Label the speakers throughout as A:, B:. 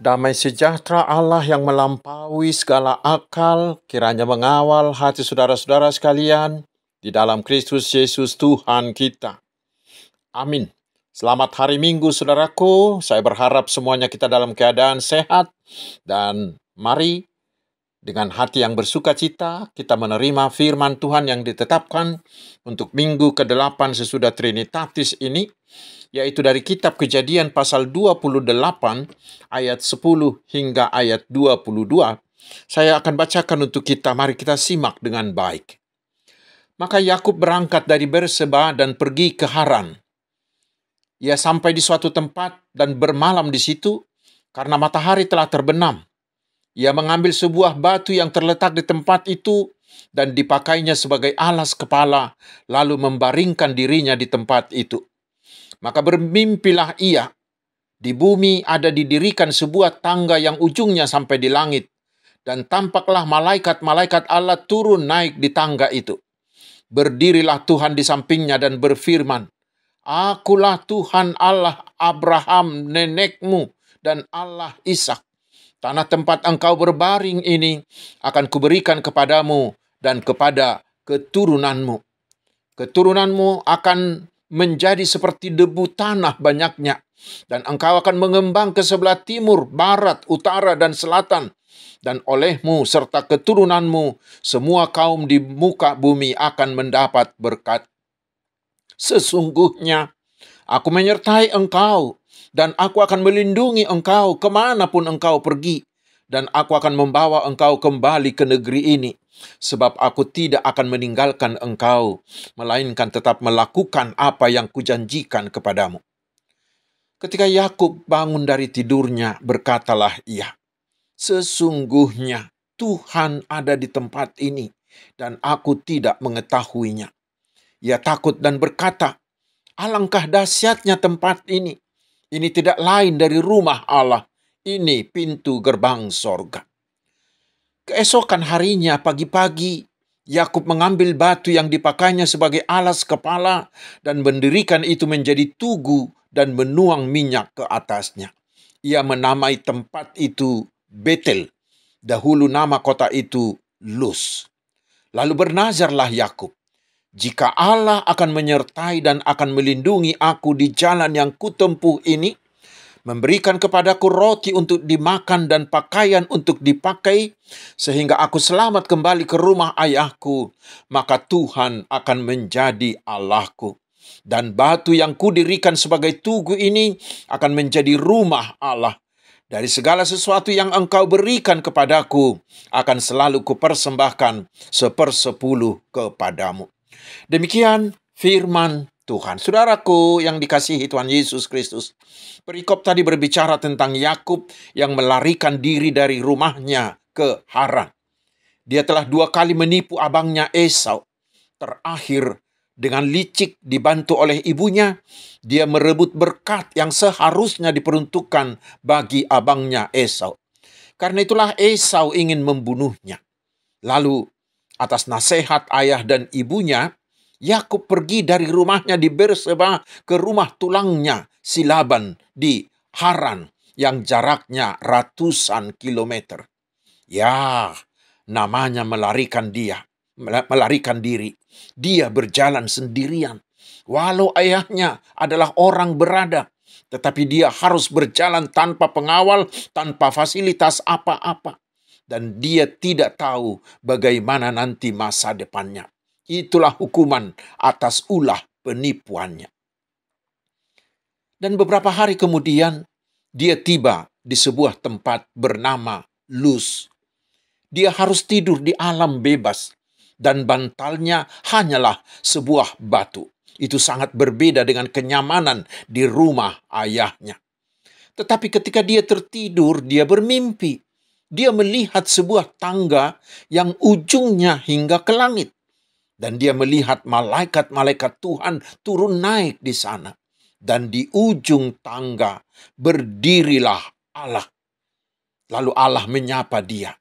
A: Damai sejahtera Allah yang melampaui segala akal, kiranya mengawal hati saudara-saudara sekalian di dalam Kristus Yesus Tuhan kita. Amin. Selamat hari Minggu, saudaraku. Saya berharap semuanya kita dalam keadaan sehat. Dan mari dengan hati yang bersukacita kita menerima firman Tuhan yang ditetapkan untuk minggu ke-8 sesudah Trinitatis ini, yaitu dari kitab Kejadian pasal 28 ayat 10 hingga ayat 22. Saya akan bacakan untuk kita, mari kita simak dengan baik. Maka Yakub berangkat dari Berseba dan pergi ke Haran. Ia sampai di suatu tempat dan bermalam di situ karena matahari telah terbenam. Ia mengambil sebuah batu yang terletak di tempat itu dan dipakainya sebagai alas kepala, lalu membaringkan dirinya di tempat itu. Maka bermimpilah ia. Di bumi ada didirikan sebuah tangga yang ujungnya sampai di langit. Dan tampaklah malaikat-malaikat Allah turun naik di tangga itu. Berdirilah Tuhan di sampingnya dan berfirman, "Akulah Tuhan Allah Abraham nenekmu dan Allah Ishak. Tanah tempat engkau berbaring ini akan kuberikan kepadamu dan kepada keturunanmu. Keturunanmu akan menjadi seperti debu tanah banyaknya, dan engkau akan mengembang ke sebelah timur, barat, utara, dan selatan. Dan olehmu serta keturunanmu, semua kaum di muka bumi akan mendapat berkat. Sesungguhnya aku menyertai engkau, dan aku akan melindungi engkau kemanapun engkau pergi, dan aku akan membawa engkau kembali ke negeri ini, sebab aku tidak akan meninggalkan engkau, melainkan tetap melakukan apa yang kujanjikan kepadamu." Ketika Yakub bangun dari tidurnya, berkatalah ia, "Sesungguhnya Tuhan ada di tempat ini, dan aku tidak mengetahuinya." Ia takut dan berkata, "Alangkah dahsyatnya tempat ini. Ini tidak lain dari rumah Allah. Ini pintu gerbang sorga." Keesokan harinya pagi-pagi, Yakub mengambil batu yang dipakainya sebagai alas kepala dan mendirikan itu menjadi tugu dan menuang minyak ke atasnya. Ia menamai tempat itu Betel. Dahulu nama kota itu Luz. Lalu bernazarlah Yakub, "Jika Allah akan menyertai dan akan melindungi aku di jalan yang kutempuh ini, memberikan kepadaku roti untuk dimakan dan pakaian untuk dipakai, sehingga aku selamat kembali ke rumah ayahku, maka Tuhan akan menjadi Allahku. Dan batu yang kudirikan sebagai tugu ini akan menjadi rumah Allah. Dari segala sesuatu yang engkau berikan kepadaku, akan selalu kupersembahkan 1/10 kepadamu." Demikian firman Tuhan. Saudaraku yang dikasihi Tuhan Yesus Kristus, perikop tadi berbicara tentang Yakub yang melarikan diri dari rumahnya ke Haran. Dia telah 2 kali menipu abangnya Esau. Terakhir, dengan licik dibantu oleh ibunya, dia merebut berkat yang seharusnya diperuntukkan bagi abangnya Esau. Karena itulah Esau ingin membunuhnya. Lalu, atas nasihat ayah dan ibunya, Yakub pergi dari rumahnya di Berseba ke rumah tulangnya si Laban di Haran yang jaraknya ratusan kilometer. Ya, namanya melarikan diri. Dia berjalan sendirian. Walau ayahnya adalah orang berada, tetapi dia harus berjalan tanpa pengawal, tanpa fasilitas apa-apa. Dan dia tidak tahu bagaimana nanti masa depannya. Itulah hukuman atas ulah penipuannya. Dan beberapa hari kemudian, dia tiba di sebuah tempat bernama Luz. Dia harus tidur di alam bebas, dan bantalnya hanyalah sebuah batu. Itu sangat berbeda dengan kenyamanan di rumah ayahnya. Tetapi ketika dia tertidur, dia bermimpi. Dia melihat sebuah tangga yang ujungnya hingga ke langit. Dan dia melihat malaikat-malaikat Tuhan turun naik di sana. Dan di ujung tangga berdirilah Allah. Lalu Allah menyapa dia,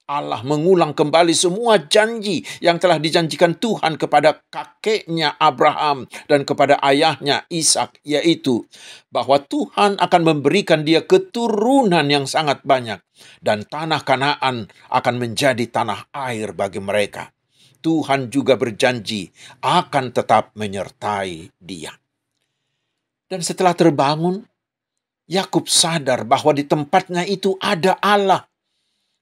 A: Allah mengulang kembali semua janji yang telah dijanjikan Tuhan kepada kakeknya Abraham dan kepada ayahnya Ishak, yaitu bahwa Tuhan akan memberikan dia keturunan yang sangat banyak dan tanah Kanaan akan menjadi tanah air bagi mereka. Tuhan juga berjanji akan tetap menyertai dia. Dan setelah terbangun, Yakub sadar bahwa di tempatnya itu ada Allah.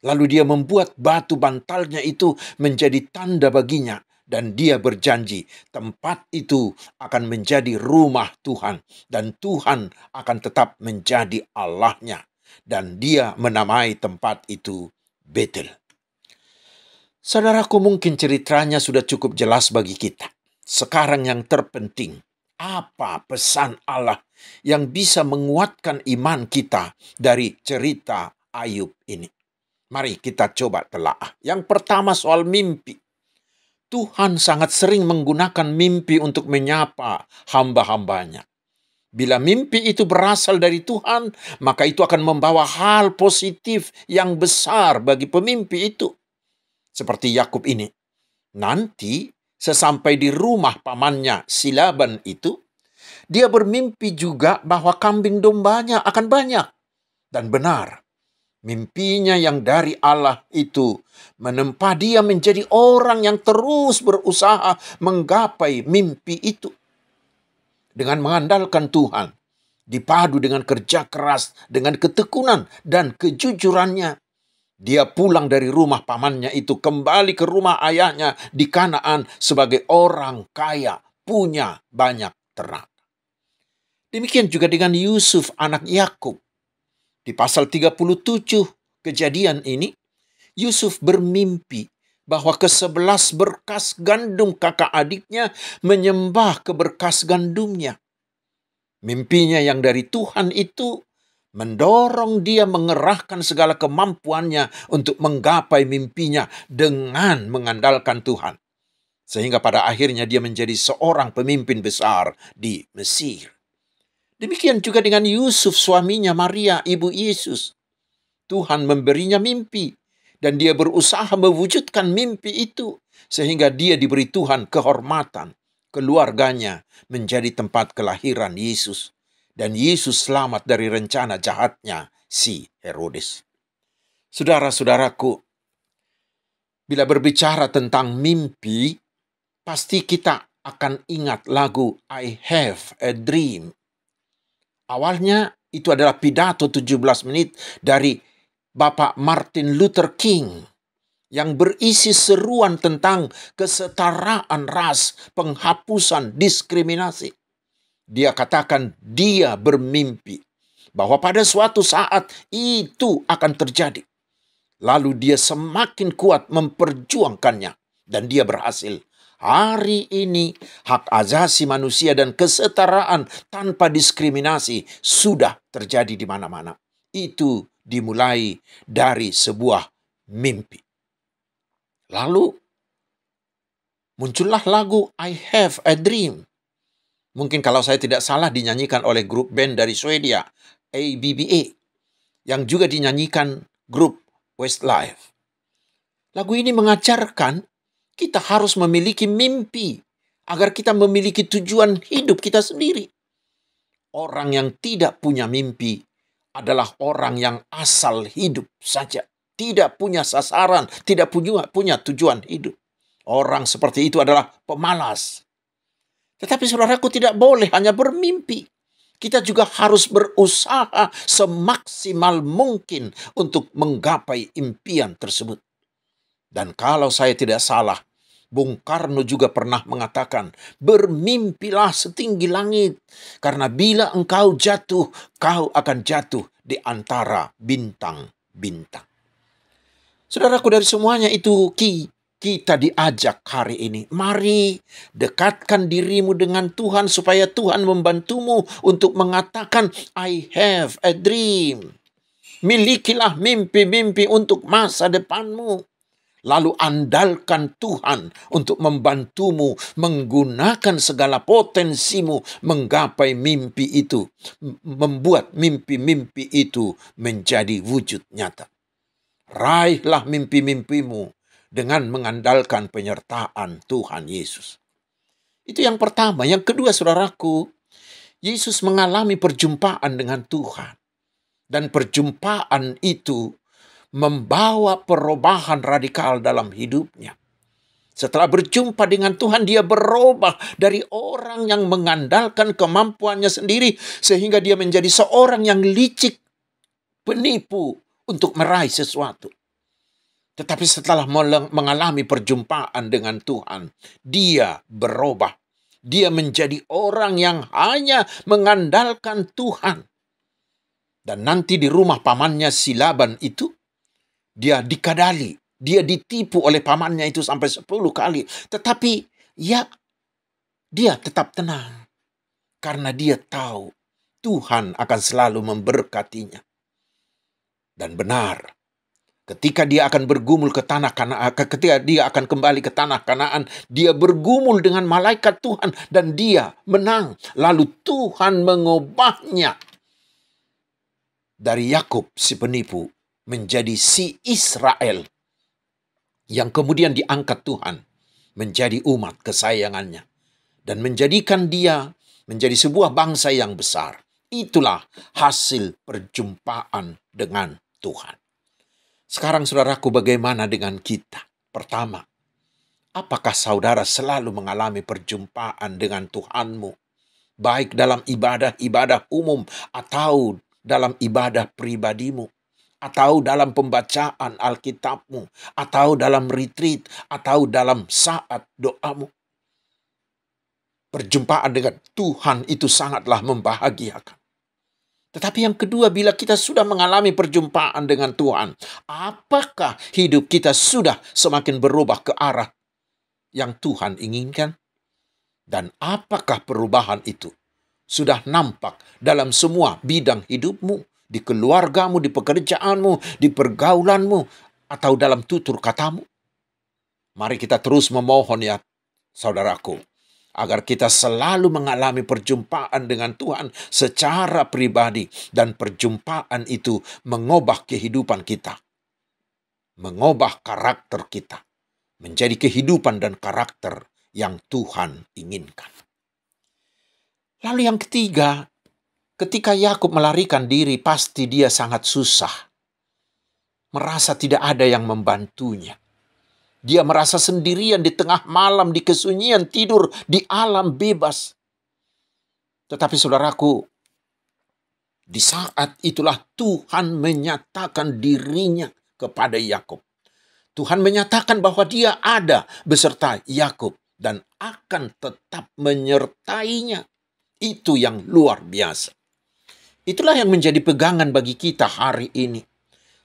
A: Lalu dia membuat batu bantalnya itu menjadi tanda baginya. Dan dia berjanji tempat itu akan menjadi rumah Tuhan. Dan Tuhan akan tetap menjadi Allahnya. Dan dia menamai tempat itu Betel. Saudaraku, mungkin ceritanya sudah cukup jelas bagi kita. Sekarang yang terpenting, apa pesan Allah yang bisa menguatkan iman kita dari cerita Ayub ini? Mari kita coba telaah. Yang pertama soal mimpi. Tuhan sangat sering menggunakan mimpi untuk menyapa hamba-hambanya. Bila mimpi itu berasal dari Tuhan, maka itu akan membawa hal positif yang besar bagi pemimpi itu. Seperti Yakub ini. Nanti sesampai di rumah pamannya si Laban itu, dia bermimpi juga bahwa kambing dombanya akan banyak. Dan benar. Mimpinya yang dari Allah itu menempa dia menjadi orang yang terus berusaha menggapai mimpi itu. Dengan mengandalkan Tuhan, dipadu dengan kerja keras, dengan ketekunan dan kejujurannya, dia pulang dari rumah pamannya itu kembali ke rumah ayahnya di Kanaan sebagai orang kaya, punya banyak ternak. Demikian juga dengan Yusuf anak Yakub. Di pasal 37 kejadian ini, Yusuf bermimpi bahwa ke-11 berkas gandum kakak adiknya menyembah ke berkas gandumnya. Mimpinya yang dari Tuhan itu mendorong dia mengerahkan segala kemampuannya untuk menggapai mimpinya dengan mengandalkan Tuhan. Sehingga pada akhirnya dia menjadi seorang pemimpin besar di Mesir. Demikian juga dengan Yusuf, suaminya Maria, ibu Yesus. Tuhan memberinya mimpi dan dia berusaha mewujudkan mimpi itu sehingga dia diberi Tuhan kehormatan. Keluarganya menjadi tempat kelahiran Yesus dan Yesus selamat dari rencana jahatnya si Herodes. Saudara-saudaraku, bila berbicara tentang mimpi, pasti kita akan ingat lagu I Have a Dream. Awalnya itu adalah pidato 17 menit dari Bapak Martin Luther King yang berisi seruan tentang kesetaraan ras, penghapusan diskriminasi. Dia katakan dia bermimpi bahwa pada suatu saat itu akan terjadi. Lalu dia semakin kuat memperjuangkannya dan dia berhasil. Hari ini hak asasi manusia dan kesetaraan tanpa diskriminasi sudah terjadi di mana-mana. Itu dimulai dari sebuah mimpi. Lalu muncullah lagu I Have a Dream. Mungkin kalau saya tidak salah dinyanyikan oleh grup band dari Swedia, ABBA, yang juga dinyanyikan grup Westlife. Lagu ini mengajarkan kita harus memiliki mimpi agar kita memiliki tujuan hidup kita sendiri. Orang yang tidak punya mimpi adalah orang yang asal hidup saja. Tidak punya sasaran, tidak punya tujuan hidup. Orang seperti itu adalah pemalas. Tetapi saudaraku, tidak boleh hanya bermimpi. Kita juga harus berusaha semaksimal mungkin untuk menggapai impian tersebut. Dan kalau saya tidak salah, Bung Karno juga pernah mengatakan, bermimpilah setinggi langit, karena bila engkau jatuh, kau akan jatuh di antara bintang-bintang. Saudaraku, dari semuanya itu kita diajak hari ini, mari dekatkan dirimu dengan Tuhan supaya Tuhan membantumu untuk mengatakan, I have a dream. Milikilah mimpi-mimpi untuk masa depanmu. Lalu andalkan Tuhan untuk membantumu menggunakan segala potensimu menggapai mimpi itu. Membuat mimpi-mimpi itu menjadi wujud nyata. Raihlah mimpi-mimpimu dengan mengandalkan penyertaan Tuhan Yesus. Itu yang pertama. Yang kedua, saudaraku, Yesus mengalami perjumpaan dengan Tuhan. Dan perjumpaan itu membawa perubahan radikal dalam hidupnya. Setelah berjumpa dengan Tuhan, dia berubah dari orang yang mengandalkan kemampuannya sendiri sehingga dia menjadi seorang yang licik, penipu untuk meraih sesuatu. Tetapi setelah mengalami perjumpaan dengan Tuhan, dia berubah. Dia menjadi orang yang hanya mengandalkan Tuhan. Dan nanti di rumah pamannya si Laban itu, dia dikadali. Dia ditipu oleh pamannya itu sampai 10 kali. Tetapi ya, dia tetap tenang. Karena dia tahu Tuhan akan selalu memberkatinya. Dan benar, ketika dia akan bergumul ke tanah Kanaan, ketika dia akan kembali ke tanah Kanaan, dia bergumul dengan malaikat Tuhan dan dia menang. Lalu Tuhan mengubahnya dari Yakub si penipu menjadi si Israel yang kemudian diangkat Tuhan menjadi umat kesayangannya dan menjadikan dia menjadi sebuah bangsa yang besar. Itulah hasil perjumpaan dengan Tuhan. Sekarang saudaraku, bagaimana dengan kita? Pertama, apakah saudara selalu mengalami perjumpaan dengan Tuhanmu? Baik dalam ibadah-ibadah umum atau dalam ibadah pribadimu, atau dalam pembacaan Alkitabmu, atau dalam retreat, atau dalam saat doamu. Perjumpaan dengan Tuhan itu sangatlah membahagiakan. Tetapi yang kedua, bila kita sudah mengalami perjumpaan dengan Tuhan, apakah hidup kita sudah semakin berubah ke arah yang Tuhan inginkan? Dan apakah perubahan itu sudah nampak dalam semua bidang hidupmu, di keluargamu, di pekerjaanmu, di pergaulanmu, atau dalam tutur katamu? Mari kita terus memohon ya saudaraku, agar kita selalu mengalami perjumpaan dengan Tuhan secara pribadi. Dan perjumpaan itu mengubah kehidupan kita. Mengubah karakter kita. Menjadi kehidupan dan karakter yang Tuhan inginkan. Lalu yang ketiga, ketika Yakub melarikan diri, pasti dia sangat susah. Merasa tidak ada yang membantunya. Dia merasa sendirian di tengah malam, di kesunyian tidur, di alam bebas. Tetapi saudaraku, di saat itulah Tuhan menyatakan dirinya kepada Yakub. Tuhan menyatakan bahwa dia ada beserta Yakub dan akan tetap menyertainya. Itu yang luar biasa. Itulah yang menjadi pegangan bagi kita hari ini.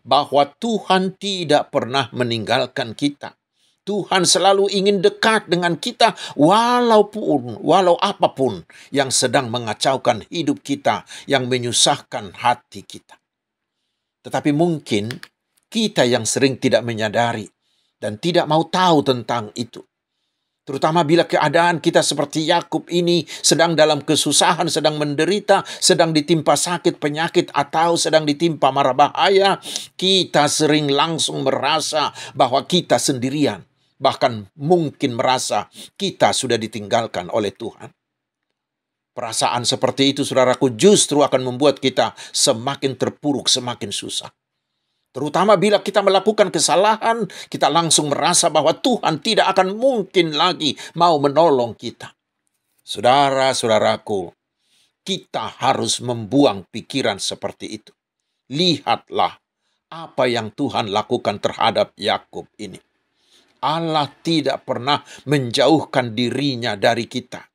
A: Bahwa Tuhan tidak pernah meninggalkan kita. Tuhan selalu ingin dekat dengan kita walau apapun yang sedang mengacaukan hidup kita, yang menyusahkan hati kita. Tetapi mungkin kita yang sering tidak menyadari dan tidak mau tahu tentang itu. Terutama bila keadaan kita seperti Yakub ini sedang dalam kesusahan, sedang menderita, sedang ditimpa sakit, penyakit, atau sedang ditimpa mara bahaya, kita sering langsung merasa bahwa kita sendirian. Bahkan mungkin merasa kita sudah ditinggalkan oleh Tuhan. Perasaan seperti itu, saudaraku, justru akan membuat kita semakin terpuruk, semakin susah. Terutama bila kita melakukan kesalahan, kita langsung merasa bahwa Tuhan tidak akan mungkin lagi mau menolong kita. Saudara-saudaraku, kita harus membuang pikiran seperti itu. Lihatlah apa yang Tuhan lakukan terhadap Yakub ini. Allah tidak pernah menjauhkan dirinya dari kita.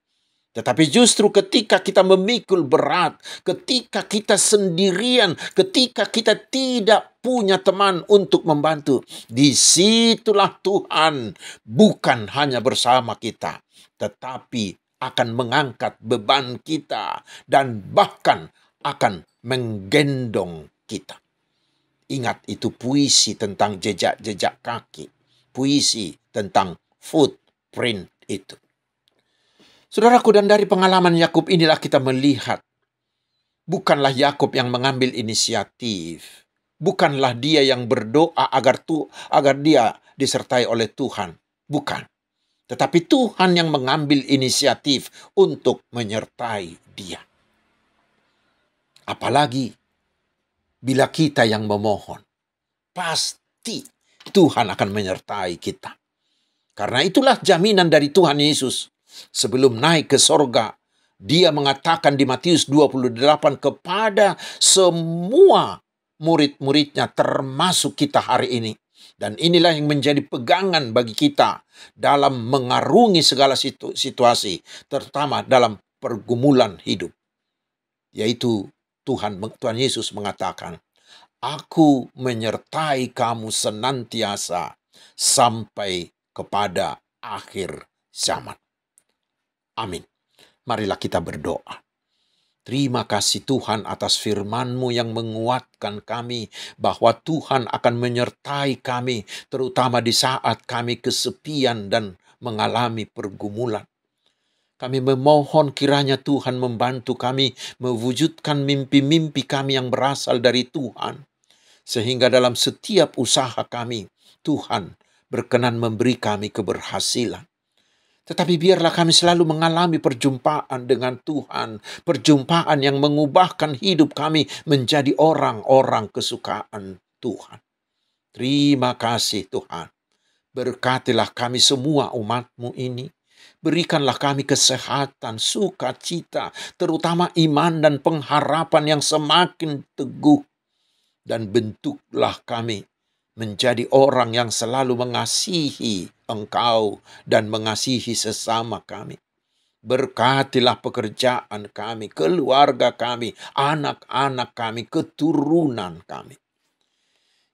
A: Tetapi justru ketika kita memikul berat, ketika kita sendirian, ketika kita tidak punya teman untuk membantu, disitulah Tuhan bukan hanya bersama kita, tetapi akan mengangkat beban kita dan bahkan akan menggendong kita. Ingat, itu puisi tentang jejak-jejak kaki. Puisi tentang footprint itu. Saudaraku, dan dari pengalaman Yakub inilah kita melihat, bukanlah Yakub yang mengambil inisiatif, Bukanlah dia yang berdoa agar dia disertai oleh Tuhan. Bukan. Tetapi Tuhan yang mengambil inisiatif untuk menyertai dia. Apalagi bila kita yang memohon, pasti Tuhan akan menyertai kita. Karena itulah jaminan dari Tuhan Yesus. Sebelum naik ke sorga, dia mengatakan di Matius 28 kepada semua murid-muridnya, termasuk kita hari ini. Dan inilah yang menjadi pegangan bagi kita dalam mengarungi segala situasi, terutama dalam pergumulan hidup. Yaitu Tuhan Yesus mengatakan, Aku menyertai kamu senantiasa sampai kepada akhir zaman. Amin. Marilah kita berdoa. Terima kasih Tuhan atas firman-Mu yang menguatkan kami bahwa Tuhan akan menyertai kami, terutama di saat kami kesepian dan mengalami pergumulan. Kami memohon kiranya Tuhan membantu kami mewujudkan mimpi-mimpi kami yang berasal dari Tuhan. Sehingga dalam setiap usaha kami, Tuhan berkenan memberi kami keberhasilan. Tetapi biarlah kami selalu mengalami perjumpaan dengan Tuhan. Perjumpaan yang mengubahkan hidup kami menjadi orang-orang kesukaan Tuhan. Terima kasih Tuhan. Berkatilah kami semua umat-Mu ini. Berikanlah kami kesehatan, sukacita, terutama iman dan pengharapan yang semakin teguh. Dan bentuklah kami menjadi orang yang selalu mengasihi Engkau dan mengasihi sesama kami. Berkatilah pekerjaan kami, keluarga kami, anak-anak kami, keturunan kami.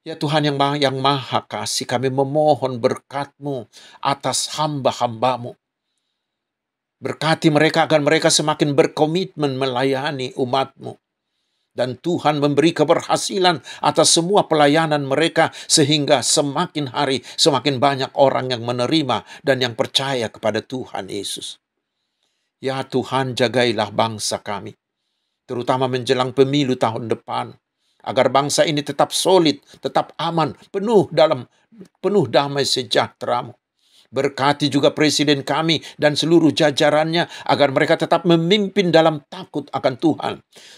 A: Ya Tuhan yang Maha Kasih, kami memohon berkat-Mu atas hamba-hamba-Mu. Berkati mereka agar mereka semakin berkomitmen melayani umat-Mu. Dan Tuhan memberi keberhasilan atas semua pelayanan mereka sehingga semakin hari semakin banyak orang yang menerima dan yang percaya kepada Tuhan Yesus. Ya Tuhan, jagailah bangsa kami, terutama menjelang pemilu tahun depan, agar bangsa ini tetap solid, tetap aman, penuh damai sejahtera-Mu. Berkati juga presiden kami dan seluruh jajarannya agar mereka tetap memimpin dalam takut akan Tuhan.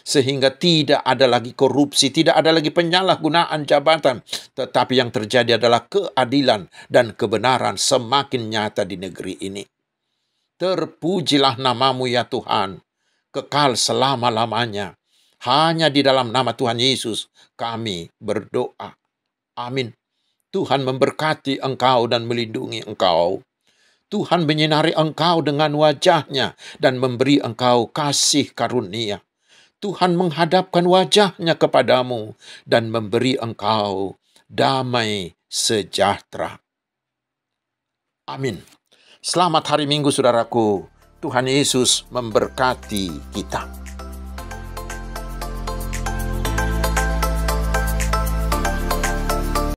A: Sehingga tidak ada lagi korupsi, tidak ada lagi penyalahgunaan jabatan. Tetapi yang terjadi adalah keadilan dan kebenaran semakin nyata di negeri ini. Terpujilah nama-Mu ya Tuhan, kekal selama-lamanya. Hanya di dalam nama Tuhan Yesus kami berdoa. Amin. Tuhan memberkati engkau dan melindungi engkau. Tuhan menyinari engkau dengan wajah-Nya dan memberi engkau kasih karunia. Tuhan menghadapkan wajah-Nya kepadamu dan memberi engkau damai sejahtera. Amin. Selamat hari Minggu, saudaraku. Tuhan Yesus memberkati kita.